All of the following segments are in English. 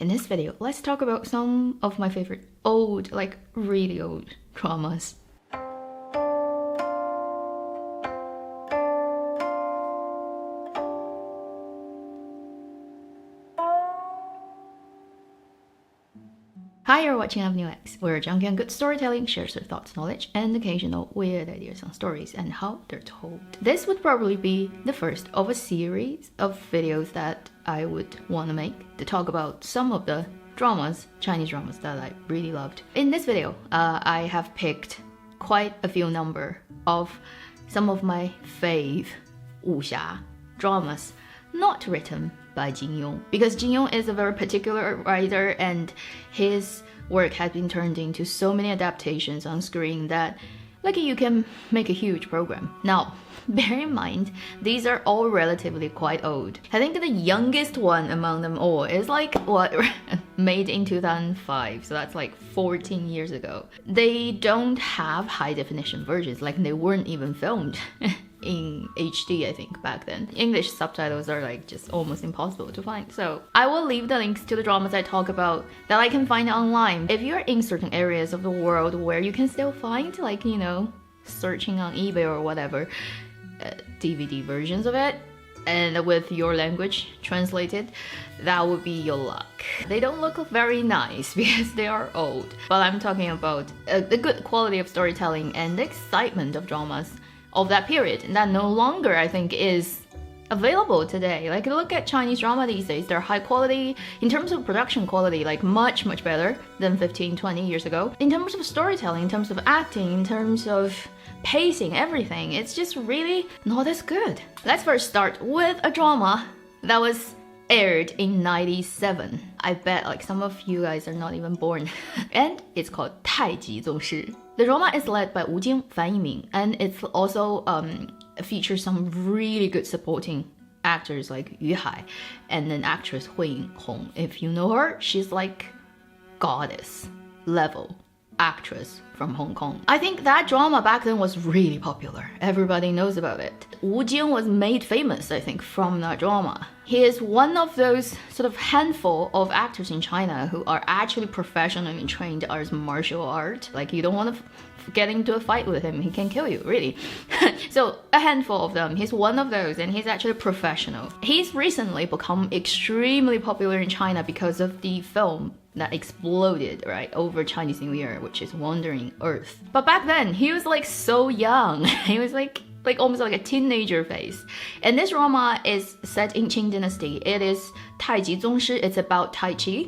In this video, let's talk about some of my favorite old, like really old dramas. Hi, you're watching Avenue X, where junkie and good storytelling shares their thoughts, knowledge, and occasional weird ideas on stories and how they're told. This would probably be the first of a series of videos that I would want to make to talk about some of the dramas, Chinese dramas that I really loved. In this video, I have picked quite a few number of some of my fave wuxia dramas, not written by Yong, because Yong is a very particular writer and his work has been turned into so many adaptations on screen that like you can make a huge program. Now, bear in mind, these are all relatively quite old. I think the youngest one among them all is like what made in 2005, so that's like 14 years ago. They don't have high definition versions, like they weren't even filmed in HD, I think, back then. English subtitles are like just almost impossible to find. So I will leave the links to the dramas I talk about that I can find online. If you're in certain areas of the world where you can still find, like, you know, searching on eBay or whatever, DVD versions of it, and with your language translated, that would be your luck. They don't look very nice because they are old, but I'm talking about the good quality of storytelling and the excitement of dramas of that period, and that no longer, I think, is available today. Like, look at Chinese drama these days. They're high quality in terms of production quality, like much better than 15-20 years ago. In terms of storytelling, in terms of acting, in terms of pacing, everything, it's just really not as good. Let's first start with a drama that was aired in 97. I bet like some of you guys are not even born. And it's called Tai Chi宗师. The drama is led by Wu Jing, Fan Yiming, and it's also features some really good supporting actors like Yu Hai and then actress Hui Yinghong. If you know her, she's like goddess level actress from Hong Kong. I think that drama back then was really popular. Everybody knows about it. Wu Jing was made famous, I think, from that drama. He is one of those sort of handful of actors in China who are actually professionally trained as martial art. Like, you don't want to get into a fight with him, he can kill you, really. So a handful of them. He's one of those, and he's actually professional. He's recently become extremely popular in China because of the film that exploded right over Chinese New Year, which is Wandering Earth. But back then, he was like so young. He was like almost like a teenager phase. And this drama is set in Qing Dynasty. It is Tai Chi宗师. It's about Tai Chi,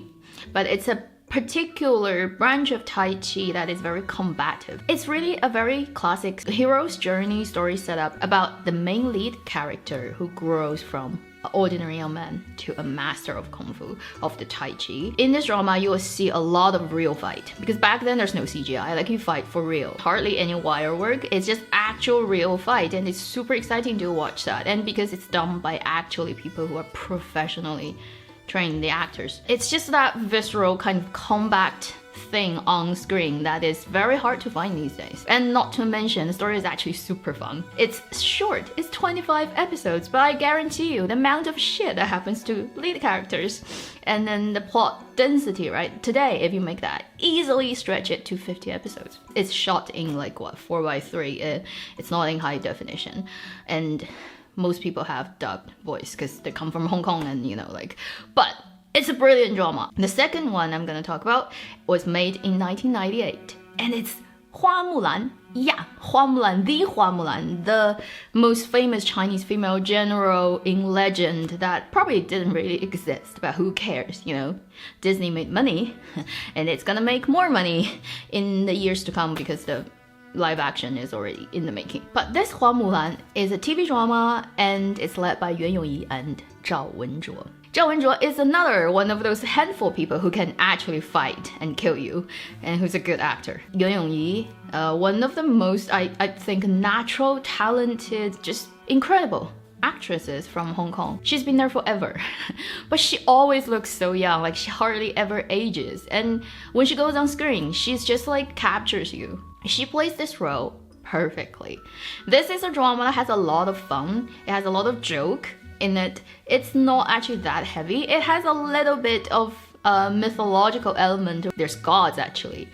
but it's a particular branch of Tai Chi that is very combative. It's really a very classic hero's journey story setup about the main lead character who grows from an ordinary young man to a master of Kung Fu, of the Tai Chi. In this drama, you will see a lot of real fight, because back then there's no CGI, like you fight for real. Hardly any wire work, it's just actual real fight, and it's super exciting to watch that. And because it's done by actually people who are professionally train the actors. It's just that visceral kind of combat thing on screen that is very hard to find these days. And not to mention, the story is actually super fun. It's short, it's 25 episodes, but I guarantee you the amount of shit that happens to lead characters and then the plot density, right? Today, if you make that, easily stretch it to 50 episodes. It's shot in like what, 4:3. It's not in high definition. And most people have dubbed voice because they come from Hong Kong and, you know, like, but it's a brilliant drama. The second one I'm gonna talk about was made in 1998, and it's Hua Mulan. Yeah, Hua Mulan, the most famous Chinese female general in legend that probably didn't really exist, but who cares, you know? Disney made money, and it's gonna make more money in the years to come because the live action is already in the making. But this Hua Mulan is a TV drama, and it's led by Yuan Yongyi and Zhao Wenzuo. Zhao Wenzuo is another one of those handful people who can actually fight and kill you, and who's a good actor. Yuan Yongyi, one of the most, I think, natural, talented, just incredible actresses from Hong Kong. She's been there forever, but she always looks so young, like she hardly ever ages. And when she goes on screen, she's just like captures you. She plays this role perfectly. This is a drama that has a lot of fun. It has a lot of joke in it. It's not actually that heavy. It has a little bit of a mythological element. There's gods actually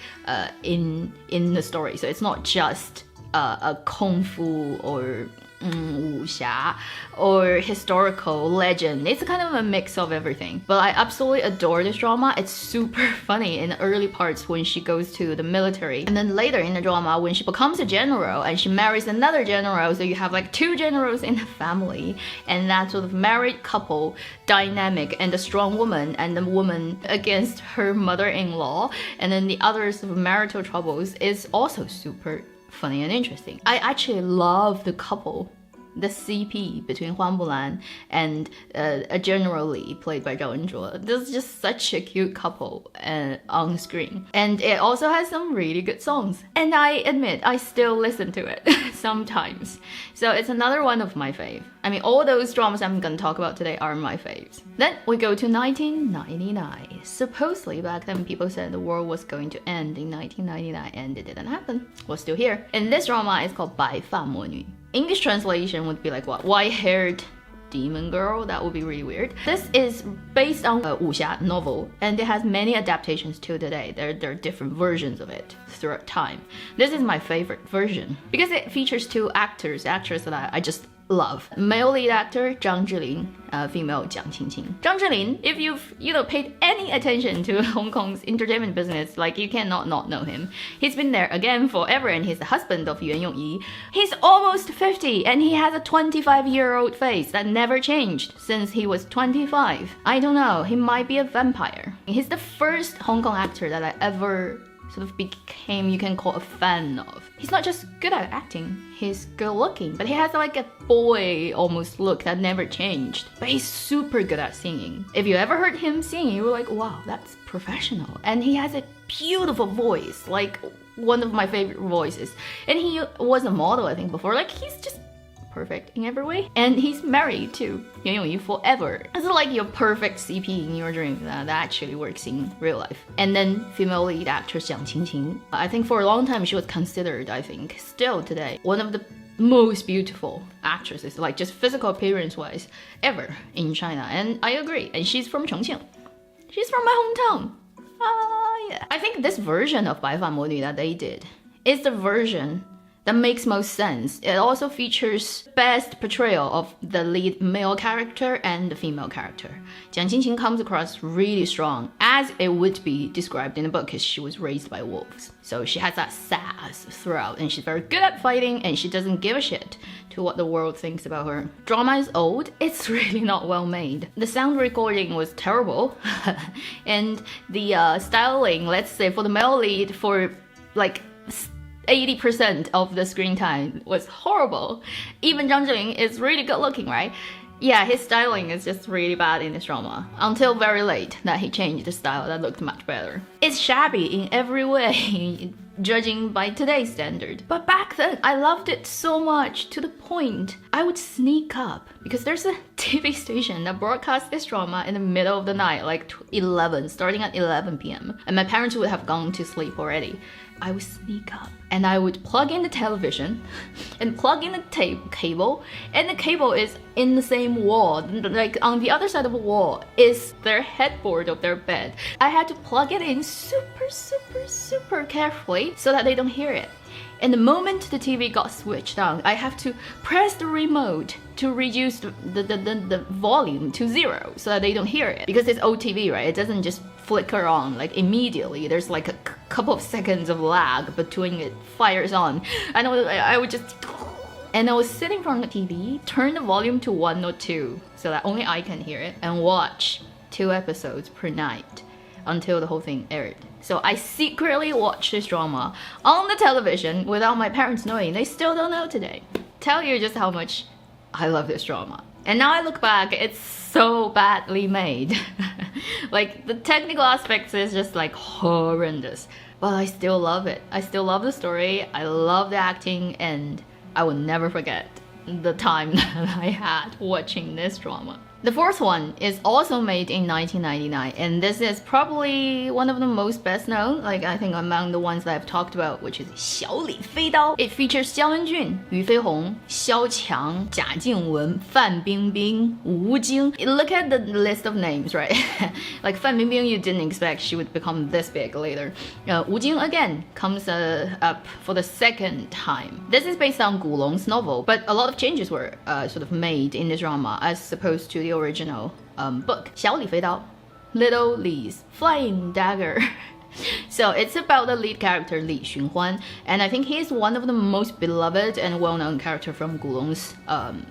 in the story, so it's not just a kung fu or 武侠 or historical legend. It's kind of a mix of everything. But I absolutely adore this drama. It's super funny in the early parts when she goes to the military, and then later in the drama when she becomes a general and she marries another general, so you have like two generals in the family, and that sort of married couple dynamic, and the strong woman and the woman against her mother-in-law, and then the other sort of marital troubles is also super funny and interesting. I actually love the couple, the CP between Hua Mulan and a General Li played by Zhao Yunzhuo. This is just such a cute couple on screen. And it also has some really good songs. And I admit, I still listen to it sometimes. So it's another one of my fave. I mean, all those dramas I'm gonna talk about today are my faves. Then we go to 1999. Supposedly back then people said the world was going to end in 1999 and it didn't happen. We're still here. And this drama is called 白发魔女. English translation would be like what? White-haired demon girl? That would be really weird. This is based on a wuxia novel, and it has many adaptations to today. There are different versions of it throughout time. This is my favorite version because it features two actors that I just love. Male lead actor Zhang Zhilin, female Jiang Qingqing. Zhang Zhilin, if you've paid any attention to Hong Kong's entertainment business, like you cannot not know him. He's been there again forever, and he's the husband of Yuan Yongyi. He's almost 50 and he has a 25-year-old face that never changed since he was 25. I don't know, he might be a vampire. He's the first Hong Kong actor that I ever sort of became, you can call, a fan of. He's not just good at acting, he's good looking, but he has like a boy almost look that never changed. But he's super good at singing. If you ever heard him sing, you were like, wow, that's professional. And he has a beautiful voice, like one of my favorite voices. And he was a model, I think, before. Like, he's just perfect in every way. And he's married to Yuan Yongyi forever. It's like your perfect CP in your dream that actually works in real life. And then female lead actress Jiang Qingqing. I think for a long time she was considered, I think, still today, one of the most beautiful actresses, like just physical appearance wise, ever in China. And I agree. And she's from Chongqing. She's from my hometown. Yeah. I think this version of 白发魔女 that they did is the version that makes most sense. It also features best portrayal of the lead male character and the female character. Jiang Qingqing comes across really strong, as it would be described in the book, because she was raised by wolves. So she has that sass throughout, and she's very good at fighting, and she doesn't give a shit to what the world thinks about her. Drama is old, it's really not well made. The sound recording was terrible, and the styling, let's say for the male lead, for like 80% of the screen time was horrible. Even Zhang Zhilin is really good looking, right? Yeah, his styling is just really bad in this drama. Until very late that he changed the style that looked much better. It's shabby in every way, judging by today's standard. But back then, I loved it so much, to the point I would sneak up, because there's a TV station that broadcasts this drama in the middle of the night, like 11, starting at 11 p.m. And my parents would have gone to sleep already. I would sneak up and I would plug in the television and plug in the cable, and the cable is in the same wall. Like on the other side of the wall is their headboard of their bed. I had to plug it in super carefully so that they don't hear it. And the moment the TV got switched on, I have to press the remote to reduce the volume to 0 so that they don't hear it. Because it's old TV, right? It doesn't just flicker on like immediately. There's like a couple of seconds of lag between it fires on. And I would just... And I was sitting in front of the TV, turn the volume to 1 or 2 so that only I can hear it, and watch 2 episodes per night until the whole thing aired. So I secretly watched this drama on the television without my parents knowing. They still don't know today. Tell you just how much I love this drama. And now I look back, it's so badly made. Like, the technical aspects is just like horrendous. But I still love it. I still love the story, I love the acting, and I will never forget the time that I had watching this drama. The fourth one is also made in 1999, and this is probably one of the most best known, like I think among the ones that I've talked about, which is 小李飞刀. It features 姜文俊, 俞飞鸿, 萧蔷, 贾静雯, 范冰冰, 吴京. Look at the list of names, right? Like Fan Bingbing, you didn't expect she would become this big later. Wu Jing again comes up for the second time. This is based on Gulong's novel, but a lot of changes were sort of made in this drama as opposed to the original book. 小李飞刀, Little Li's Flying Dagger. So it's about the lead character Li Xunhuan, and I think he is one of the most beloved and well-known character from Gulong's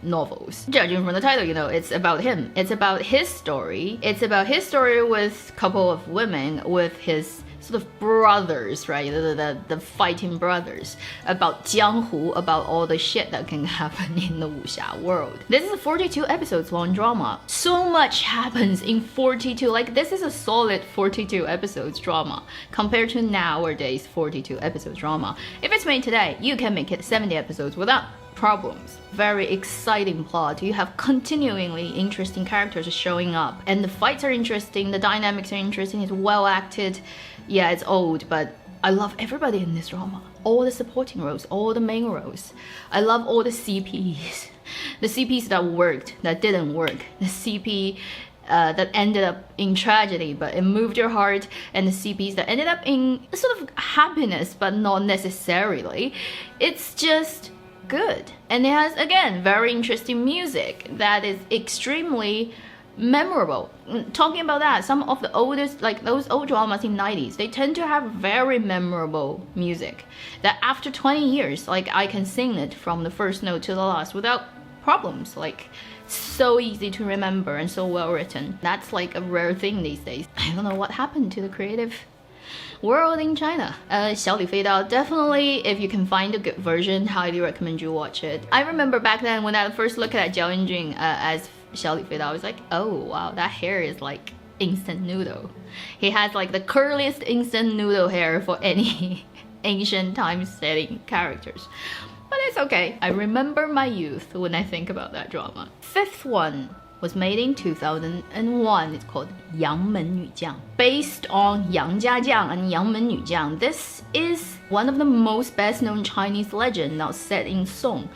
novels. Judging from the title, you know, it's about him. It's about his story. It's about his story with a couple of women, with his sort of brothers, right? The fighting brothers, about jianghu, about all the shit that can happen in the wuxia world. This is a 42 episodes long drama. So much happens in 42. Like, this is a solid 42 episodes drama compared to nowadays 42 episodes drama. If it's made today, you can make it 70 episodes without problems. Very exciting plot. You have continually interesting characters showing up, and the fights are interesting, the dynamics are interesting, it's well acted. Yeah, it's old, but I love everybody in this drama. All the supporting roles, all the main roles. I love all the CPs. The CPs that worked, that didn't work. The CP that ended up in tragedy, but it moved your heart, and the CPs that ended up in sort of happiness, but not necessarily. It's just good. And it has, again, very interesting music that is extremely memorable. Talking about that, some of the oldest, like those old dramas in 90s, they tend to have very memorable music that after 20 years, like I can sing it from the first note to the last without problems. Like, so easy to remember and so well written. That's like a rare thing these days. I don't know what happened to the creative world in China. 小李飞刀, definitely, if you can find a good version, highly recommend you watch it. I remember back then when I first looked at Jiao Yunjun as 小李飞刀, I was like, oh wow, that hair is like instant noodle. He has like the curliest instant noodle hair for any ancient time setting characters. But it's okay. I remember my youth when I think about that drama. Fifth one was made in 2001. It's called 杨门女将. Based on Yang Jiajiang and 杨门女将. This is one of the most best known Chinese legend now set in Song.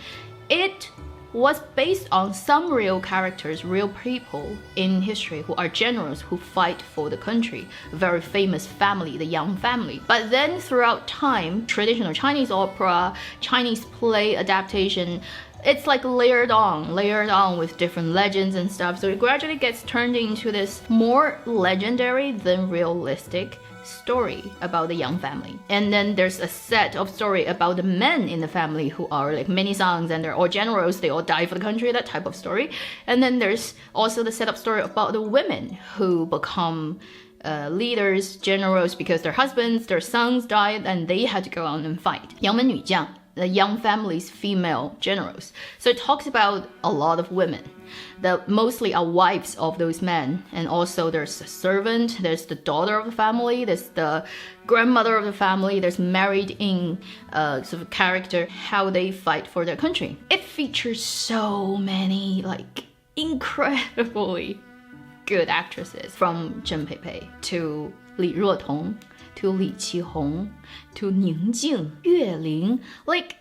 It was based on some real characters, real people in history who are generals who fight for the country. A very famous family, the Yang family. But then throughout time, traditional Chinese opera, Chinese play adaptation, it's like layered on with different legends and stuff. So it gradually gets turned into this more legendary than realistic story about the Yang family. And then there's a set of story about the men in the family who are like many sons and they're all generals, they all die for the country, that type of story. And then there's also the set of story about the women who become leaders, generals, because their husbands, their sons died and they had to go on and fight. 杨门女将, the Yang family's female generals. So it talks about a lot of women that mostly are wives of those men, and also there's a servant, there's the daughter of the family, there's the grandmother of the family, there's married in sort of character, how they fight for their country. It features so many like incredibly good actresses, from Zheng Peipei to Li Ruotong to Li Qihong to Ning Jing, Yue Ling, like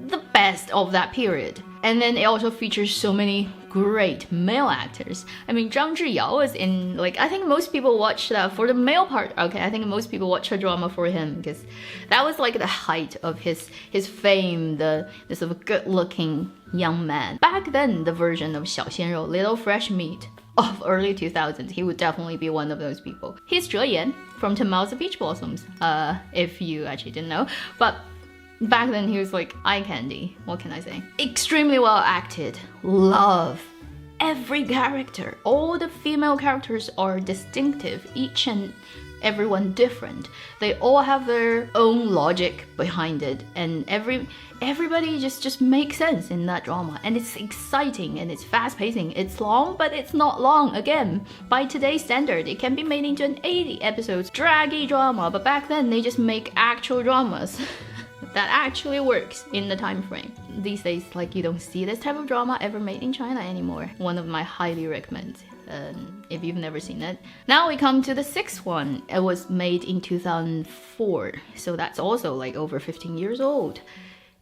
the best of that period. And then it also features so many great male actors. I mean, Zhang Zhiyao was in, like, I think most people watch that for the male part. Okay, I think most people watch a drama for him because that was like the height of his fame, the sort of good-looking young man. Back then, the version of 小鲜肉, little fresh meat of early 2000s, he would definitely be one of those people. He's Zhe Yan from 10 Miles of Beach Blossoms, if you actually didn't know. But back then he was like eye candy, what can I say? Extremely well acted, love every character. All the female characters are distinctive, each and everyone different. They all have their own logic behind it, and everybody just makes sense in that drama. And it's exciting and it's fast-pacing. It's long, but it's not long. Again, by today's standard, it can be made into an 80 episodes draggy drama, but back then they just make actual dramas that actually works in the time frame. these days, like, you don't see this type of drama ever made in China anymore. One of my highly recommend if you've never seen it. Now we come to the sixth one. It was made in 2004, so that's also like over 15 years old,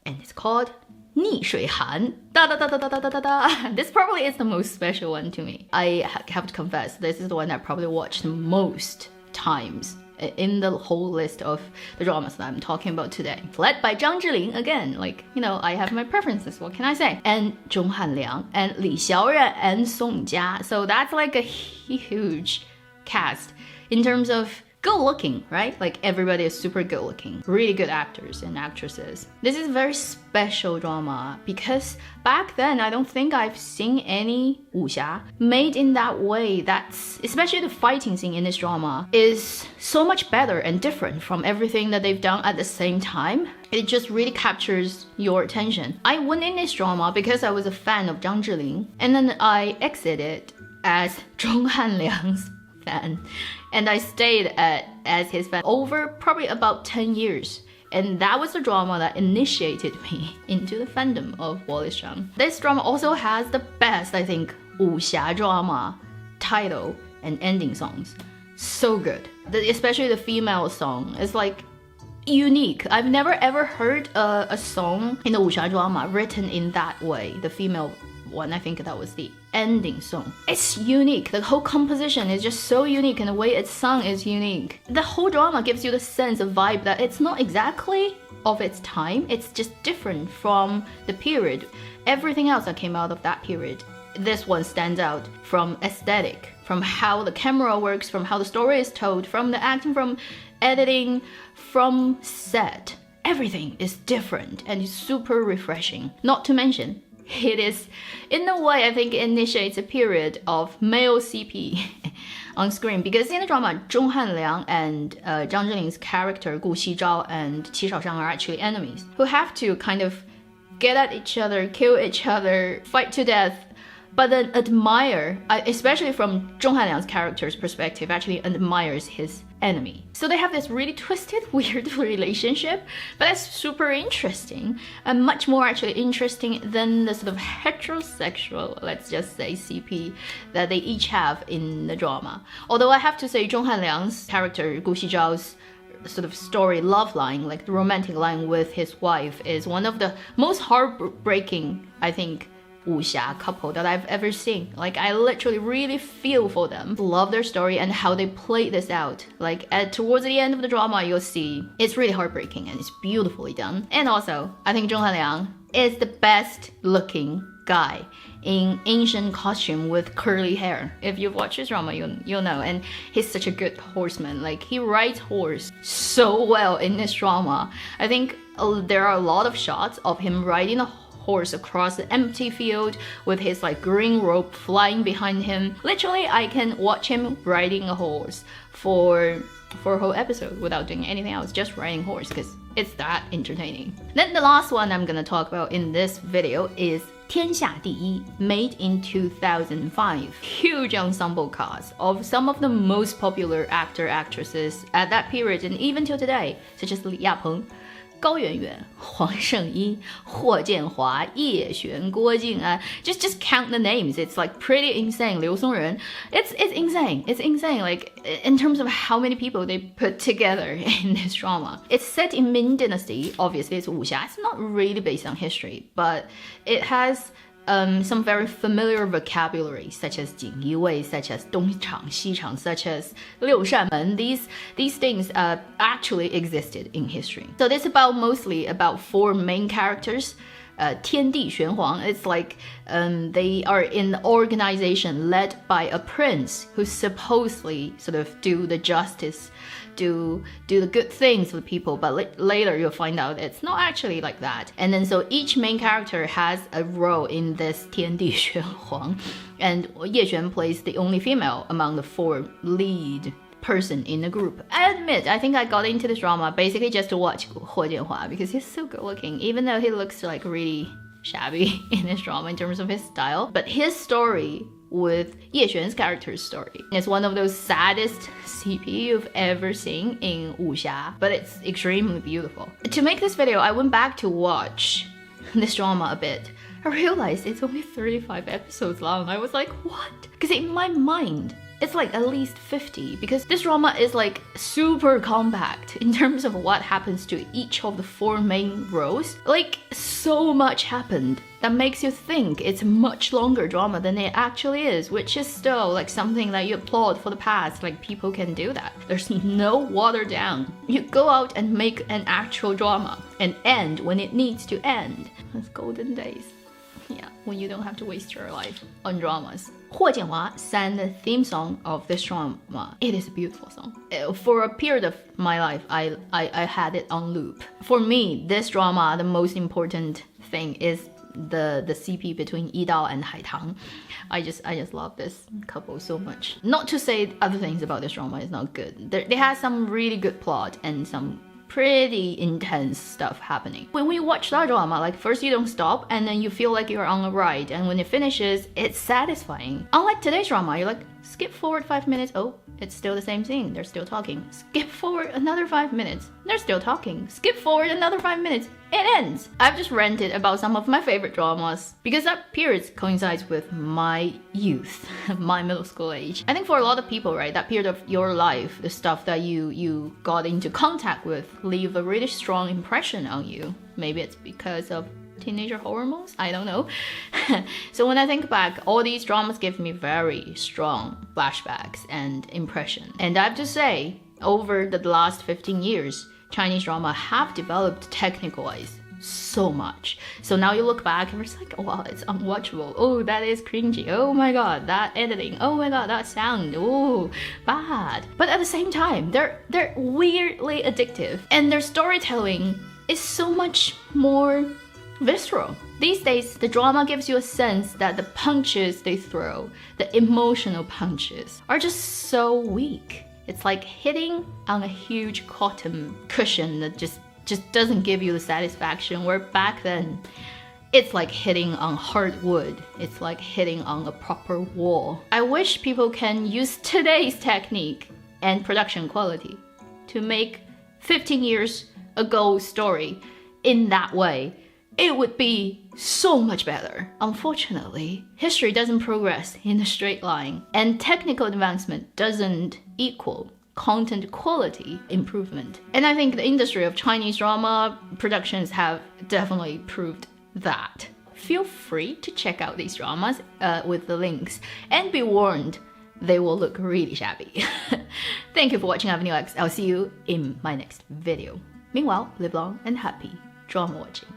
and it's called 逆水寒. Da da da da da da da da. This probably is the most special one to me. I have to confess, this is the one I probably watched most times in the whole list of the dramas that I'm talking about today. Led by Zhang Zhiling again, like, you know, I have my preferences, what can I say? And Zhong Hanliang and Li Xiaoren and Song Jia. So that's like a huge cast in terms of good looking, right? Like, everybody is super good looking, really good actors and actresses. This is a very special drama because back then I don't think I've seen any wuxia made in that way. That's, especially the fighting scene in this drama is so much better and different from everything that they've done at the same time. It just really captures your attention. I went in this drama because I was a fan of Zhang Zhiling, and then I exited as Zhong Hanliang's fan, and I stayed as his fan over probably about 10 years. And that was the drama that initiated me into the fandom of Wallace Shawn. This drama also has the best, I think, wuxia drama title and ending songs. So good. Especially the female song is like unique. I've never ever heard a song in the wuxia drama written in that way. The female one, I think that was the ending song. It's unique. The whole composition is just so unique, and the way it's sung is unique. The whole drama gives you the sense of vibe that it's not exactly of its time, it's just different from the period. Everything else that came out of that period, this one stands out from aesthetic, from how the camera works, from how the story is told, from the acting, from editing, from set. Everything is different and it's super refreshing. Not to mention, it is, in a way, I think it initiates a period of male CP on screen, because in the drama, Zhong Hanliang and Zhang Zhiling's character Gu Xizhao and Qi Shaoshang are actually enemies who have to kind of get at each other, kill each other, fight to death, but then admire, especially from Zhong Hanliang's character's perspective, actually admires his enemy. So they have this really twisted, weird relationship, but that's super interesting, and much more actually interesting than the sort of heterosexual, let's just say, CP that they each have in the drama. Although I have to say, Zhong Hanliang's character, Gu Xizhao's sort of story love line, like the romantic line with his wife, is one of the most heartbreaking, I think, wuxia couple that I've ever seen. Like, I literally really feel for them, love their story and how they played this out. Like, towards the end of the drama, you'll see it's really heartbreaking and it's beautifully done. And also, I think Zhong Hanliang is the best looking guy in ancient costume with curly hair. If you've watched his drama, you'll know. And he's such a good horseman. Like, he rides horse so well in this drama. I think there are a lot of shots of him riding a horse across the empty field with his like green robe flying behind him. Literally, I can watch him riding a horse for a whole episode without doing anything else, just riding horse, because it's that entertaining. Then the last one I'm gonna talk about in this video is 天下第一, made in 2005. Huge ensemble cast of some of the most popular actresses at that period and even till today, such as Li Yapeng, 高圆圆, 黄圣依, 霍建华, 叶璇, 郭靖安. Just count the names. It's like pretty insane. Liu Songren. It's insane. It's insane. Like, in terms of how many people they put together in this drama. It's set in Ming Dynasty. Obviously, it's wuxia. It's not really based on history, but it has some very familiar vocabulary, such as 锦衣卫, such as 东厂, 西厂, such as 六扇门. These things actually existed in history. So this is mostly about four main characters. 天地玄黄, it's like they are in an organization led by a prince who supposedly sort of do the justice, do the good things for the people, but later you'll find out it's not actually like that. And then so each main character has a role in this 天地玄黄, and Ye Xuan plays the only female among the four lead person in the group. I admit, I think I got into this drama basically just to watch Hua Mulan because he's so good looking, even though he looks like really shabby in this drama in terms of his style. But his story with Ye Xuan's character's story is one of those saddest CP you've ever seen in wuxia, but it's extremely beautiful. To make this video, I went back to watch this drama a bit, I realized it's only 35 episodes long. I was like, what? Because in my mind, it's like at least 50, because this drama is like super compact in terms of what happens to each of the 4 main roles. Like, so much happened that makes you think it's a much longer drama than it actually is, which is still like something that you applaud for the past. Like, people can do that. There's no water down. You go out and make an actual drama and end when it needs to end. It's golden days. Yeah, when you don't have to waste your life on dramas. Hua Jianhua sang the theme song of this drama. It is a beautiful song. For a period of my life, I had it on loop. For me, this drama, the most important thing is the CP between Yidao and Haitang. I just love this couple so much. Not to say other things about this drama is not good. They have some really good plot and some pretty intense stuff happening. When we watch that drama, like, first you don't stop and then you feel like you're on a ride, and when it finishes, it's satisfying. Unlike today's drama, you're like, skip forward 5 minutes, oh, it's still the same thing, they're still talking. Skip forward another 5 minutes, they're still talking. Skip forward another 5 minutes, it ends. I've just ranted about some of my favorite dramas because that period coincides with my youth, my middle school age. I think for a lot of people, right, that period of your life, the stuff that you got into contact with leave a really strong impression on you. Maybe it's because of teenager hormones, I don't know. So when I think back, all these dramas give me very strong flashbacks and impression. And I have to say, over the last 15 years, Chinese drama have developed technical-wise so much. So now you look back and it's like, oh wow, it's unwatchable. Oh, that is cringy. Oh my god, that editing. Oh my god, that sound. Oh, bad. But at the same time, they're weirdly addictive, and their storytelling is so much more visceral. These days, the drama gives you a sense that the punches they throw, the emotional punches, are just so weak. It's like hitting on a huge cotton cushion that just doesn't give you the satisfaction, where back then, it's like hitting on hard wood. It's like hitting on a proper wall. I wish people can use today's technique and production quality to make 15 years ago story in that way. It would be so much better. Unfortunately, history doesn't progress in a straight line, and technical advancement doesn't equal content quality improvement. And I think the industry of Chinese drama productions have definitely proved that. Feel free to check out these dramas with the links, and be warned, they will look really shabby. Thank you for watching Avenue X. I'll see you in my next video. Meanwhile, live long and happy drama watching.